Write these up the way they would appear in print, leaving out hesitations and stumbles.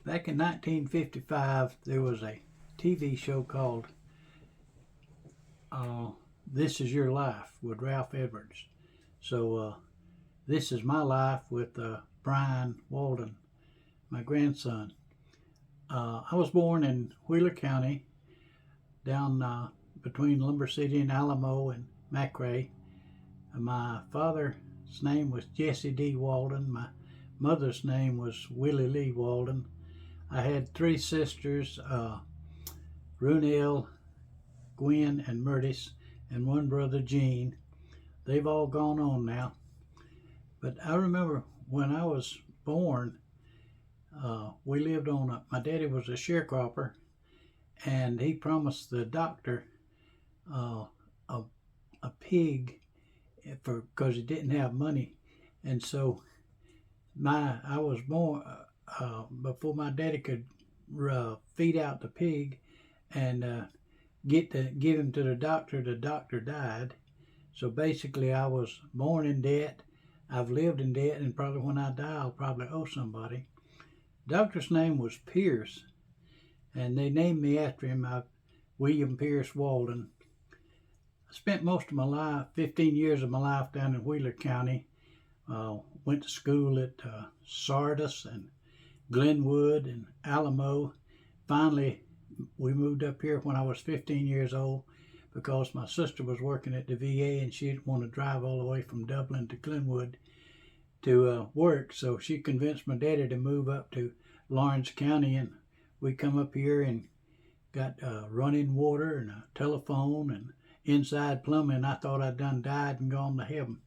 Back in 1955, there was a TV show called uh, This Is Your Life with Ralph Edwards. So, this is my life with Brian Walden, my grandson. I was born in Wheeler County, down between Lumber City and Alamo and McRae. My father's name was Jesse D. Walden. My mother's name was Willie Lee Walden. I had three sisters, Runell, Gwen, and Murtis, and one brother, Gene. They've all gone on now. But I remember when I was born, we lived on my daddy was a sharecropper, and he promised the doctor uh, a, a pig because he didn't have money. And so I was born before my daddy could feed out the pig and give him to the doctor. The doctor died. So basically, I was born in debt. I've lived in debt, and probably when I die, I'll probably owe somebody. The doctor's name was Pierce, and they named me after him, William Pierce Walden. I spent most of my life, 15 years of my life, down in Wheeler County. Went to school at Sardis and Glenwood and Alamo. Finally, we moved up here when I was 15 years old because my sister was working at the VA and she didn't want to drive all the way from Dublin to Glenwood to work. So she convinced my daddy to move up to Lawrence County, and we come up here and got running water and a telephone and inside plumbing. I thought I'd done died and gone to heaven.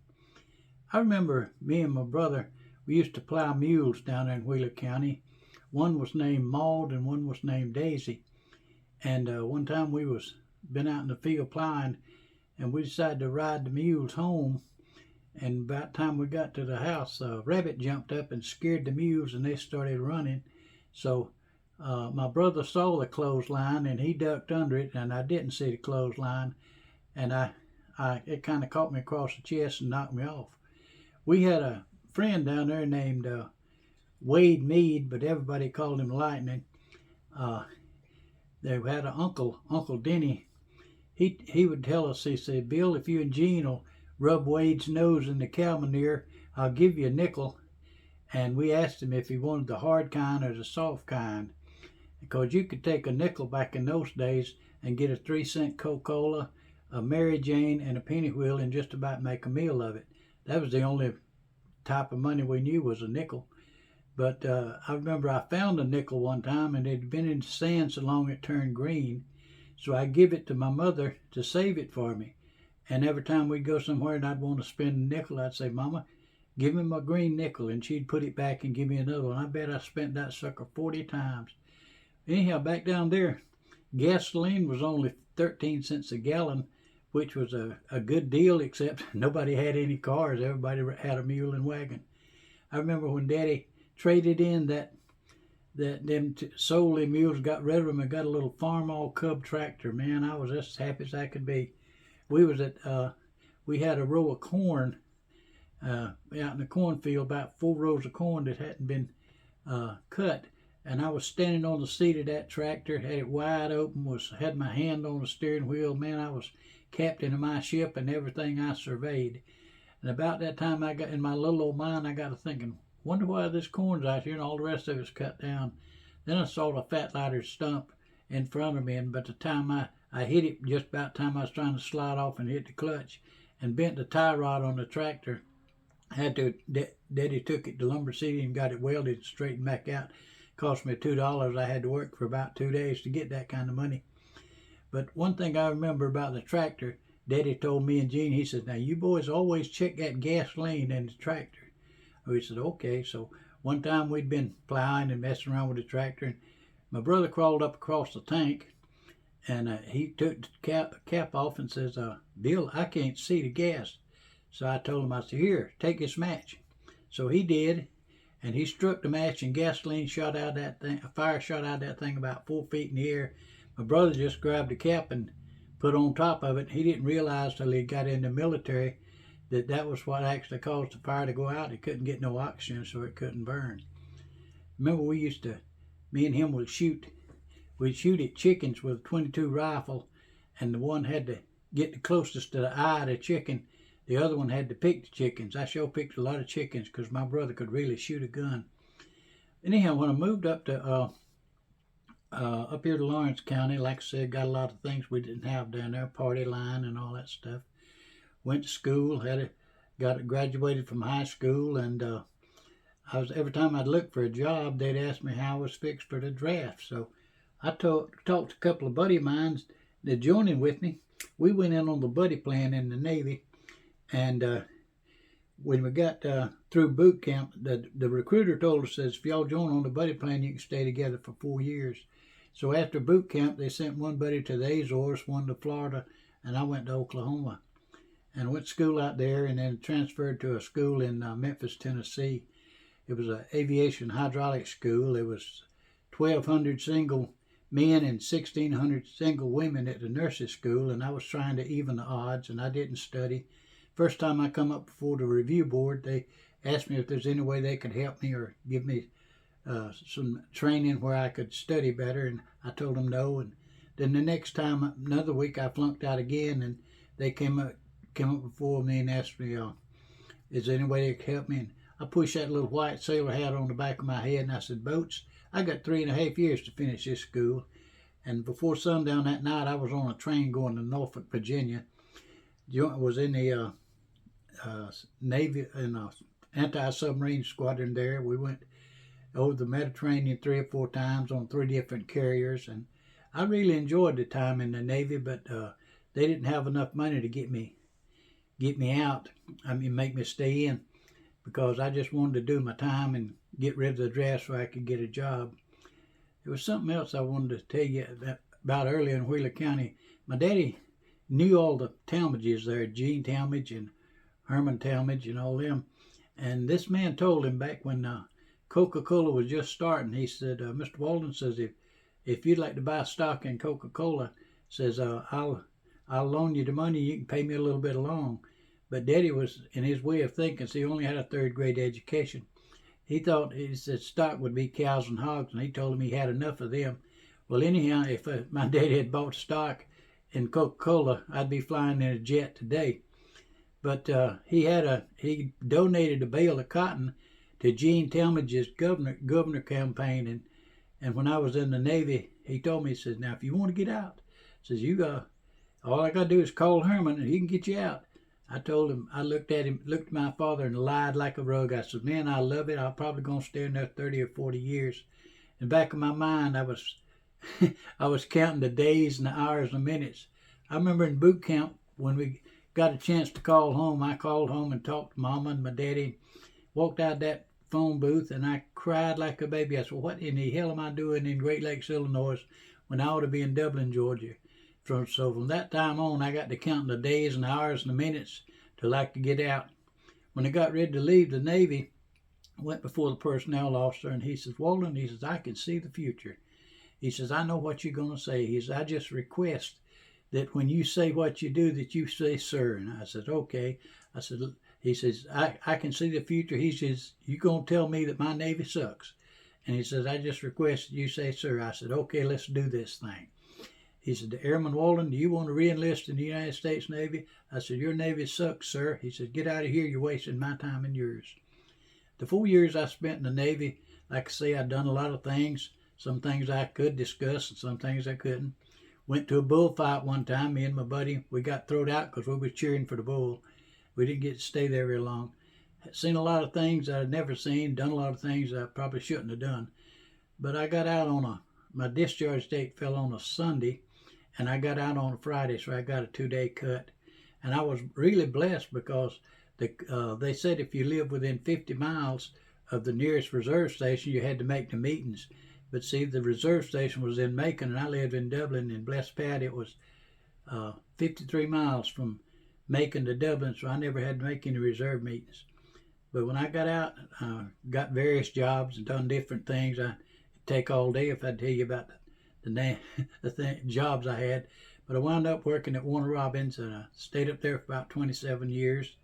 I remember me and my brother, we used to plow mules down there in Wheeler County. One was named Maud and one was named Daisy. And one time we was been out in the field plowing, and we decided to ride the mules home. And about the time we got to the house, a rabbit jumped up and scared the mules, and they started running. So my brother saw the clothesline, and he ducked under it, and I didn't see the clothesline, and it kind of caught me across the chest and knocked me off. We had a friend down there named Wade Mead, but everybody called him Lightning. They had an Uncle Denny. He would tell us, he said, Bill, if you and Gene will rub Wade's nose in the cow manure, I'll give you a nickel. And we asked him if he wanted the hard kind or the soft kind, because you could take a nickel back in those days and get a 3-cent Coca-Cola, a Mary Jane, and a penny wheel and just about make a meal of it. That was the only type of money we knew was a nickel. But I remember I found a nickel one time, and it had been in the sand so long it turned green. So I give it to my mother to save it for me. And every time we'd go somewhere and I'd want to spend a nickel, I'd say, Mama, give me my green nickel. And she'd put it back and give me another one. I bet I spent that sucker 40 times. Anyhow, back down there, gasoline was only 13 cents a gallon, which was a good deal, except nobody had any cars. Everybody had a mule and wagon. I remember when Daddy traded in them sold them mules, got rid of them, and got a little Farmall Cub tractor. Man, I was as happy as I could be. We had a row of corn out in the cornfield, about 4 rows of corn that hadn't been cut, and I was standing on the seat of that tractor, had it wide open, had my hand on the steering wheel. Man, I was captain of my ship and everything I surveyed. And about that time, I got in my little old mind, I got to thinking, wonder why this corn's out here and all the rest of it's cut down. Then I saw the fat lighter stump in front of me, and by the time I hit it, just about the time I was trying to slide off and hit the clutch and bent the tie rod on the tractor. Daddy took it to Lumber City and got it welded and straightened back out. Cost me $2. I had to work for about 2 days to get that kind of money. But one thing I remember about the tractor, Daddy told me and Gene, he said, now you boys always check that gasoline in the tractor. We said, okay. So one time we'd been plowing and messing around with the tractor, and my brother crawled up across the tank, and he took the cap off and says, Bill, I can't see the gas. So I told him, I said, here, take this match. So he did, and he struck the match, and gasoline shot out that thing, a fire shot out that thing about 4 feet in the air. My brother just grabbed the cap and put on top of it. He didn't realize till he got in the military that was what actually caused the fire to go out. It couldn't get no oxygen, so it couldn't burn. Remember, we used to me and him would shoot. We'd shoot at chickens with a 22 rifle, and the one had to get the closest to the eye of the chicken. The other one had to pick the chickens. I sure picked a lot of chickens because my brother could really shoot a gun. Anyhow, when I moved up to up here to Lawrence County, like I said, got a lot of things we didn't have down there, party line and all that stuff. Went to school, graduated from high school, and every time I'd look for a job, they'd ask me how I was fixed for the draft. So I talked to a couple of buddy of mine that joined in with me. We went in on the buddy plan in the Navy, and when we got through boot camp, the recruiter told us, says, if y'all join on the buddy plan, you can stay together for 4 years. So after boot camp, they sent one buddy to the Azores, one to Florida, and I went to Oklahoma. And went to school out there, and then transferred to a school in Memphis, Tennessee. It was an aviation hydraulics school. It was 1,200 single men and 1,600 single women at the nurses' school, and I was trying to even the odds, and I didn't study. First time I come up before the review board, they asked me if there's any way they could help me or give me some training where I could study better, and I told them no. And then the next time, another week, I flunked out again, and they came up before me and asked me, is there any way they could help me? And I pushed that little white sailor hat on the back of my head, and I said, Boats, I got 3.5 years to finish this school. And before sundown that night, I was on a train going to Norfolk, Virginia. Was in the Navy, in an anti-submarine squadron there. We went over the Mediterranean 3 or 4 times on 3 different carriers, and I really enjoyed the time in the Navy, but they didn't have enough money to get me out. Make me stay in, because I just wanted to do my time and get rid of the draft so I could get a job. There was something else I wanted to tell you about earlier in Wheeler County. My daddy knew all the Talmadges there, Gene Talmadge and Herman Talmadge and all them. And this man told him back when Coca-Cola was just starting, he said, Mr. Walden, says, if you'd like to buy stock in Coca-Cola, says, I'll loan you the money, you can pay me a little bit along. But Daddy was, in his way of thinking, so he only had a 3rd grade education. He said stock would be cows and hogs, and he told him he had enough of them. Well, anyhow, if my daddy had bought stock in Coca-Cola, I'd be flying in a jet today. But he donated a bale of cotton to Gene Talmadge's governor campaign, and when I was in the Navy, he told me, he says, now if you want to get out, says all I gotta do is call Herman and he can get you out. I told him, I looked at my father and lied like a rug. I said, man, I love it. I'm probably gonna stay in there 30 or 40 years. In the back of my mind, I was I was counting the days and the hours and the minutes. I remember in boot camp when we got a chance to call home, I called home and talked to Mama and my daddy, walked out that phone booth, and I cried like a baby. I said, what in the hell am I doing in Great Lakes, Illinois, when I ought to be in Dublin, Georgia? So from that time on, I got to counting the days and the hours and the minutes till I could get out. When I got ready to leave the Navy, I went before the personnel officer, and he says, Walden, he says, I can see the future. He says, I know what you're going to say. He says, I just request that when you say what you do, that you say, sir. And I said, okay. I said, he says, I can see the future. He says, you're going to tell me that my Navy sucks. And he says, I just request that you say, sir. I said, okay, let's do this thing. He said, Airman Walden, do you want to re-enlist in the United States Navy? I said, your Navy sucks, sir. He said, get out of here. You're wasting my time and yours. The 4 years I spent in the Navy, like I say, I'd done a lot of things. Some things I could discuss and some things I couldn't. Went to a bullfight one time. Me and my buddy, we got thrown out because we were cheering for the bull. We didn't get to stay there very long. Seen a lot of things I'd never seen. Done a lot of things I probably shouldn't have done. But I got out my discharge date fell on a Sunday. And I got out on a Friday, so I got a 2-day cut. And I was really blessed because they said if you live within 50 miles of the nearest reserve station, you had to make the meetings. But see, the reserve station was in Macon, and I lived in Dublin. In Blessed Pat, it was 53 miles from Macon to Dublin, so I never had to make any reserve meetings. But when I got out, got various jobs and done different things. It'd take all day if I'd tell you about the jobs I had. But I wound up working at Warner Robins, and I stayed up there for about 27 years.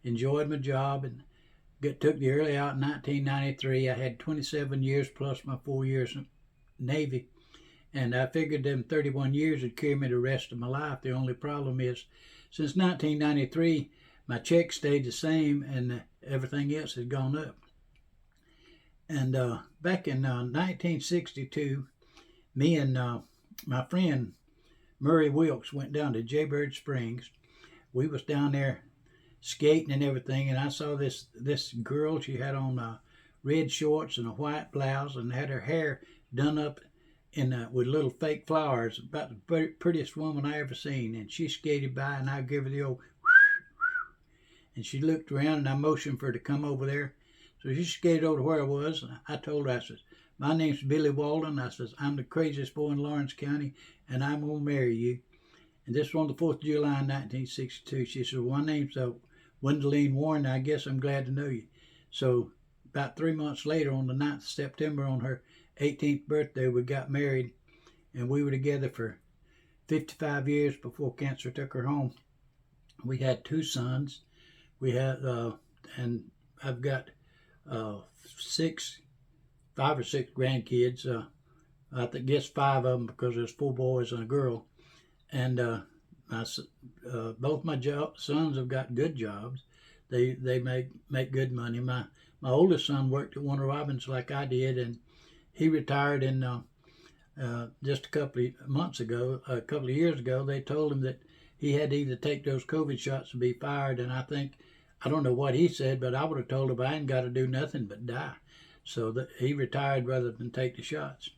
Enjoyed my job, and took the early out in 1993. I had 27 years plus my 4 years Navy, and I figured them 31 years would carry me the rest of my life. The only problem is, since 1993, my check stayed the same, and everything else has gone up. And back in 1962, me and my friend Murray Wilkes went down to Jaybird Springs. We was down there skating and everything, and I saw this girl. She had on red shorts and a white blouse, and had her hair done up in with little fake flowers. About the prettiest woman I ever seen. And she skated by, and I gave her the old and she looked around, and I motioned for her to come over there. So she skated over to where I was. And I told her, I said, "My name's Billy Walden." I says, "I'm the craziest boy in Lawrence County, and I'm gonna marry you." And this was on the 4th of July, 1962. She said, "Well, my name's Wendeline Warren. I guess I'm glad to know you." So about 3 months later, on the 9th of September, on her 18th birthday, we got married, and we were together for 55 years before cancer took her home. We had 2 sons. We had, and I've got 5 or 6 grandkids. I guess 5 of them, because there's 4 boys and a girl. And both my sons have got good jobs. They make good money. My oldest son worked at Warner Robins like I did, and he retired in just a couple of years ago. They told him that he had to either take those COVID shots or be fired. And I don't know what he said, but I would have told him I ain't got to do nothing but die. So that he retired rather than take the shots.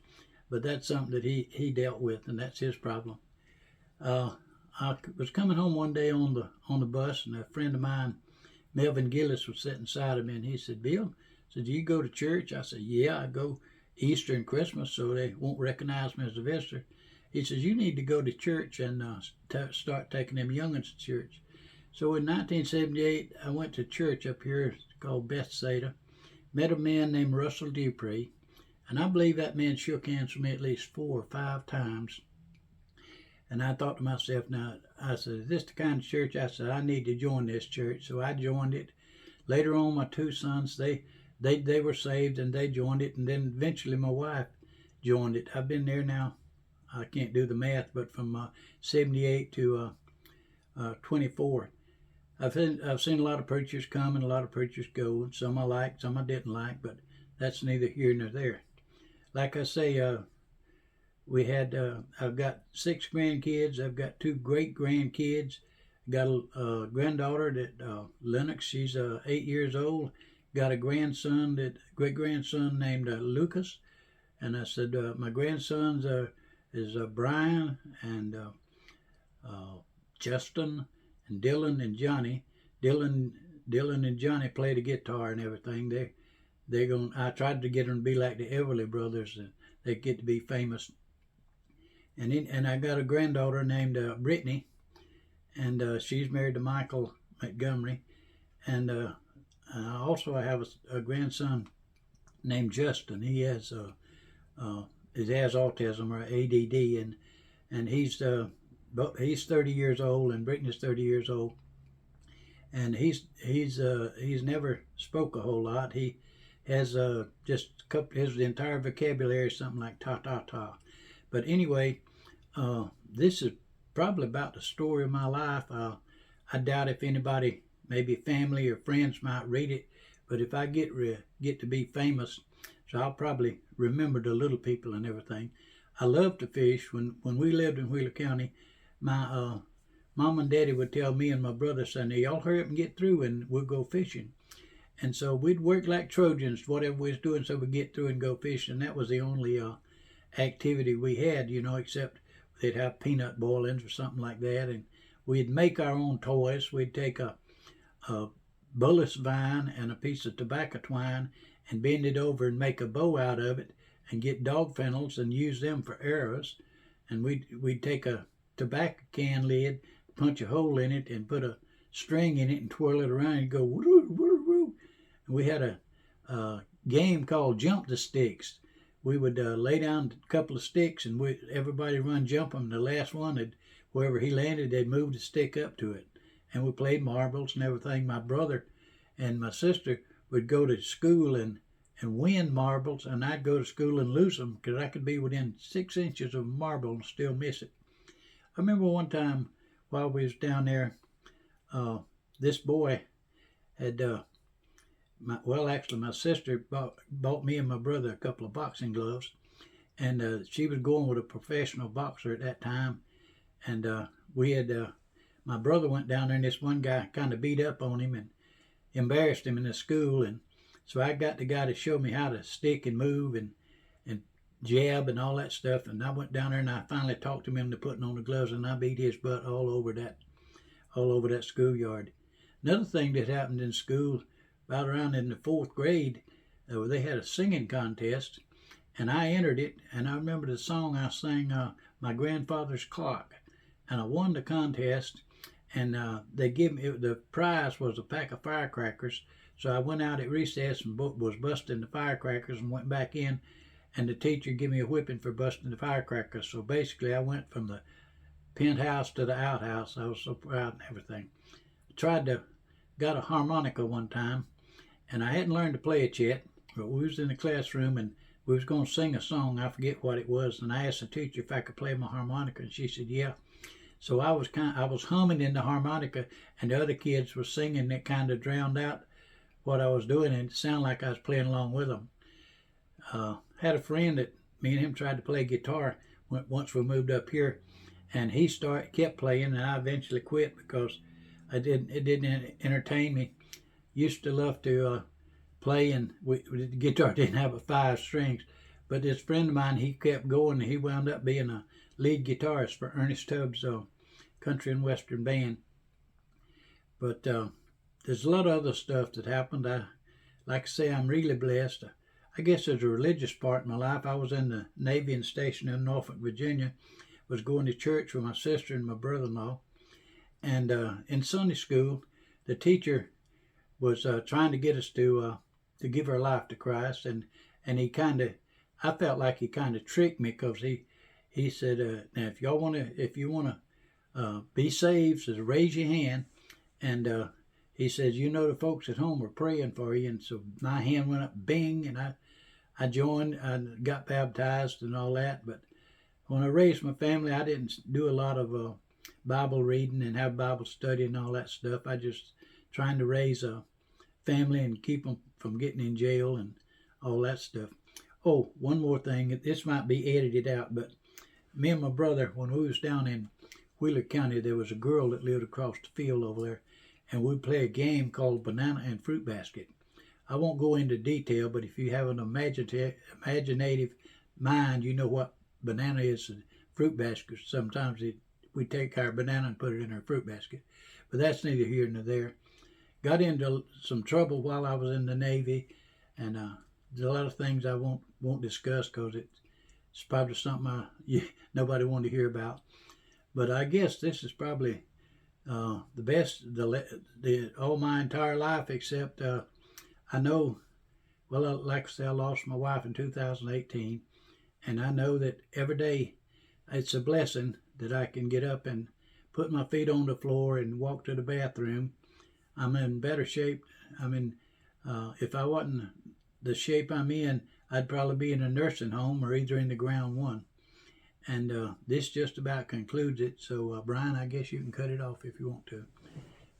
But that's something that he dealt with, and that's his problem. I was coming home one day on the bus, and a friend of mine, Melvin Gillis, was sitting beside of me, and he said, "Bill," said, "do you go to church?" I said, "Yeah, I go Easter and Christmas, so they won't recognize me as a visitor." He says, "You need to go to church and start taking them youngins to church." So in 1978, I went to church up here called Bethsaida, met a man named Russell Dupree, and I believe that man shook hands with me at least 4 or 5 times. And I thought to myself, now, I said, "Is this the kind of church?" I said, "I need to join this church." So I joined it. Later on, my 2 sons, they were saved, and they joined it. And then eventually my wife joined it. I've been there now, I can't do the math, but from 78 to 24. I've seen a lot of preachers come and a lot of preachers go, and some I liked, some I didn't like, but that's neither here nor there. Like I say, I've got 6 grandkids. I've got 2 great grandkids. Got a granddaughter that Lennox. She's 8 years old. Got a great grandson named Lucas. And I said my grandsons is Brian and Justin and Dylan and Johnny. Dylan and Johnny play the guitar and everything. I tried to get them to be like the Everly Brothers, and they get to be famous. And I got a granddaughter named Brittany, and she's married to Michael Montgomery. And also I have a grandson named Justin. He has autism or ADD, and he's 30 years old, and Brittany's 30 years old. And he's never spoke a whole lot. He has just a couple. His entire vocabulary is something like ta ta ta. But anyway, this is probably about the story of my life. I doubt if anybody, maybe family or friends, might read it. But if I get to be famous, so I'll probably remember the little people and everything. I love to fish. When we lived in Wheeler County, my mom and daddy would tell me and my brother, saying, "Y'all hurry up and get through, and we'll go fishing." And so we'd work like Trojans, whatever we was doing, so we'd get through and go fishing. That was the only activity we had, except they'd have peanut boilings or something like that. And we'd make our own toys. We'd take a bullace vine and a piece of tobacco twine and bend it over and make a bow out of it, and get dog fennels and use them for arrows. And we'd take a tobacco can lid, punch a hole in it, and put a string in it and twirl it around and go woo woo woo. And we had a game called Jump the Sticks. We would lay down a couple of sticks, and everybody run jump them. The last one, wherever he landed, they'd move the stick up to it. And we played marbles and everything. My brother and my sister would go to school and and win marbles, and I'd go to school and lose them because I could be within 6 inches of a marble and still miss it. I remember one time while we was down there, this boy had, my sister bought me and my brother a couple of boxing gloves, and she was going with a professional boxer at that time, and my brother went down there, and this one guy kind of beat up on him and embarrassed him in the school, and so I got the guy to show me how to stick and move and jab and all that stuff, and I went down there and I finally talked him into putting on the gloves, and I beat his butt all over that schoolyard. Another thing that happened in school, about around in the 4th grade, they had a singing contest, and I entered it, and I remember the song I sang, My Grandfather's Clock, and I won the contest, and they gave me, the prize was a pack of firecrackers. So I went out at recess and was busting the firecrackers and went back in, and the teacher gave me a whipping for busting the firecrackers. So basically I went from the penthouse to the outhouse. I was so proud and everything. I got a harmonica one time, and I hadn't learned to play it yet, but we was in the classroom and we was going to sing a song. I forget what it was, and I asked the teacher if I could play my harmonica, and she said yeah. So I was humming in the harmonica, and the other kids were singing, and it kind of drowned out what I was doing, and it sounded like I was playing along with them. Had a friend that me and him tried to play guitar once we moved up here, and he kept playing, and I eventually quit because it didn't entertain me. Used to love to play, and the guitar didn't have 5 strings, but this friend of mine, he kept going, and he wound up being a lead guitarist for Ernest Tubbs' country and western band. But there's a lot of other stuff that happened. Like I say, I'm really blessed. I guess there's a religious part in my life. I was in the Navy and stationed in Norfolk, Virginia. Was going to church with my sister and my brother-in-law. And in Sunday school, the teacher was trying to get us to give our life to Christ. And I felt like he kind of tricked me, because he said, now if you want to be saved, says raise your hand. And he says, the folks at home are praying for you. And so my hand went up, bing, and I joined. I got baptized and all that. But when I raised my family, I didn't do a lot of Bible reading and have Bible study and all that stuff. I just trying to raise a family and keep them from getting in jail and all that stuff. Oh, one more thing. This might be edited out, but me and my brother, when we was down in Wheeler County, there was a girl that lived across the field over there, and we'd play a game called Banana and Fruit Basket. I won't go into detail, but if you have an imaginative mind, you know what banana is and fruit basket. Sometimes we take our banana and put it in our fruit basket. But that's neither here nor there. Got into some trouble while I was in the Navy, and there's a lot of things I won't discuss because it's probably something nobody wanted to hear about. But I guess this is probably the best all my entire life, except I know, well, like I said, I lost my wife in 2018, and I know that every day it's a blessing that I can get up and put my feet on the floor and walk to the bathroom. I'm in better shape. If I wasn't the shape I'm in, I'd probably be in a nursing home or either in the ground one. And this just about concludes it. So, Brian, I guess you can cut it off if you want to.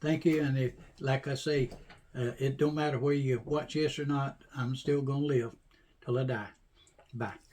Thank you. And like I say, it don't matter whether you watch this or not, I'm still going to live till I die. Bye.